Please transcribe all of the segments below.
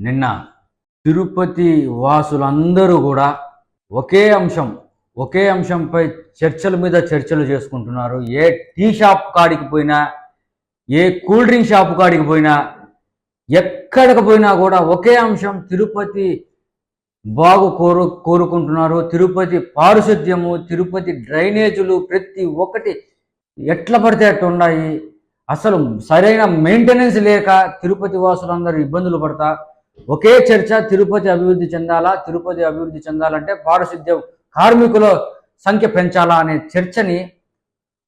నిన్న తిరుపతి వాసులందరూ కూడా ఒకే అంశంపై చర్చల మీద చర్చలు చేసుకుంటున్నారు. ఏ టీ షాప్ కాడికి పోయినా, ఏ కూల్ డ్రింక్ షాప్ కాడికి పోయినా, ఎక్కడికి పోయినా కూడా ఒకే అంశం తిరుపతి కోరుకుంటున్నారు. తిరుపతి పారిశుద్ధ్యము, తిరుపతి డ్రైనేజీలు ప్రతి ఒక్కటి ఎట్లా పడితే అట్లా ఉన్నాయి. అసలు సరైన మెయింటెనెన్స్ లేక తిరుపతి వాసులందరూ ఇబ్బందులు పడతా ఒకే చర్చ, తిరుపతి అభివృద్ధి చెందాలా, తిరుపతి అభివృద్ధి చెందాలంటే పారిశుద్ధ్య కార్మికుల సంఖ్య పెంచాలా అనే చర్చని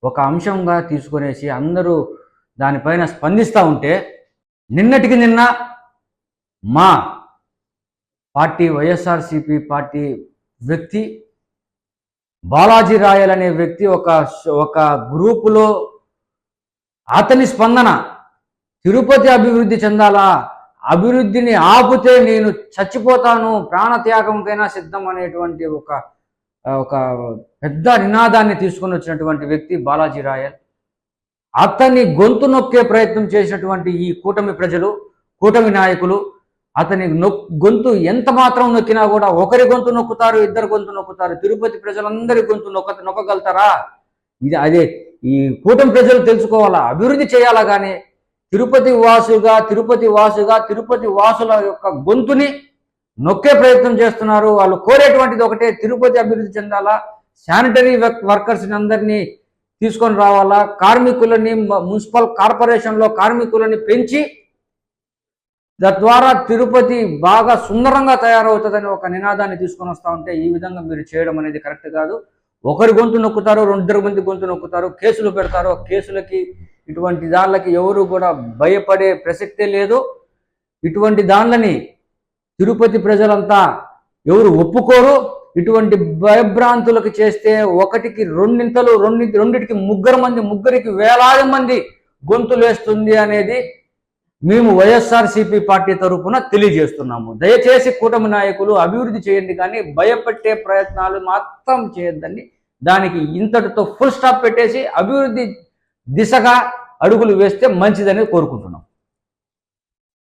ఒక అంశంగా తీసుకునేసి అందరూ దానిపైన స్పందిస్తూ ఉంటే, నిన్నటికి నిన్న మా పార్టీ వైఎస్ఆర్సీపీ పార్టీ వ్యక్తి బాలాజీ రాయల్ అనే వ్యక్తి ఒక గ్రూపులో అతని స్పందన తిరుపతి అభివృద్ధి చెందాలా, అభివృద్ధిని ఆపితే నేను చచ్చిపోతాను, ప్రాణత్యాగంకైనా సిద్ధం అనేటువంటి ఒక పెద్ద నినాదాన్ని తీసుకొని వచ్చినటువంటి వ్యక్తి బాలాజీ రాయల్. అతన్ని గొంతు నొక్కే ప్రయత్నం చేసినటువంటి ఈ కూటమి ప్రజలు, కూటమి నాయకులు అతని గొంతు ఎంత మాత్రం నొక్కినా కూడా ఒకరి గొంతు నొక్కుతారు, ఇద్దరు గొంతు నొక్కుతారు. తిరుపతి ప్రజలందరి గొంతు నొక్కగలుగుతారా? అదే ఈ కూటమి ప్రజలు తెలుసుకోవాలా, అభివృద్ధి చేయాలా. కానీ తిరుపతి వాసుల యొక్క గొంతుని నొక్కే ప్రయత్నం చేస్తున్నారు. వాళ్ళు కోరేటువంటిది ఒకటే, తిరుపతి అభివృద్ధి చెందాలా, శానిటరీ వర్కర్స్ని అందరినీ తీసుకొని రావాలా, కార్మికులని మున్సిపల్ కార్పొరేషన్లో కార్మికులని పెంచి తద్వారా తిరుపతి బాగా సుందరంగా తయారవుతుందని ఒక నినాదాన్ని తీసుకొని వస్తూ ఉంటే, ఈ విధంగా మీరు చేయడం అనేది కరెక్ట్ కాదు. ఒకరి గొంతు నొక్కుతారు, 2 మంది గొంతు నొక్కుతారు, కేసులు పెడతారు. కేసులకి ఇటువంటి దానిలకి ఎవరు కూడా భయపడే ప్రసక్తే లేదు. ఇటువంటి దానిలని తిరుపతి ప్రజలంతా ఎవరు ఒప్పుకోరు. ఇటువంటి భయభ్రాంతులకు చేస్తే ఒకటికి రెండింటికి ముగ్గురికి వేలాది మంది గొంతులేస్తుంది అనేది మేము వైఎస్ఆర్సీపీ పార్టీ తరఫున తెలియజేస్తున్నాము. దయచేసి కూటమి నాయకులు అభివృద్ధి చేయండి, కానీ భయపెట్టే ప్రయత్నాలు మాత్రం చేయొద్దండి. దానికి ఇంతటితో ఫుల్ స్టాప్ పెట్టేసి అభివృద్ధి దిశగా అడుగులు వేస్తే మంచిదని కోరుకుంటున్నాం.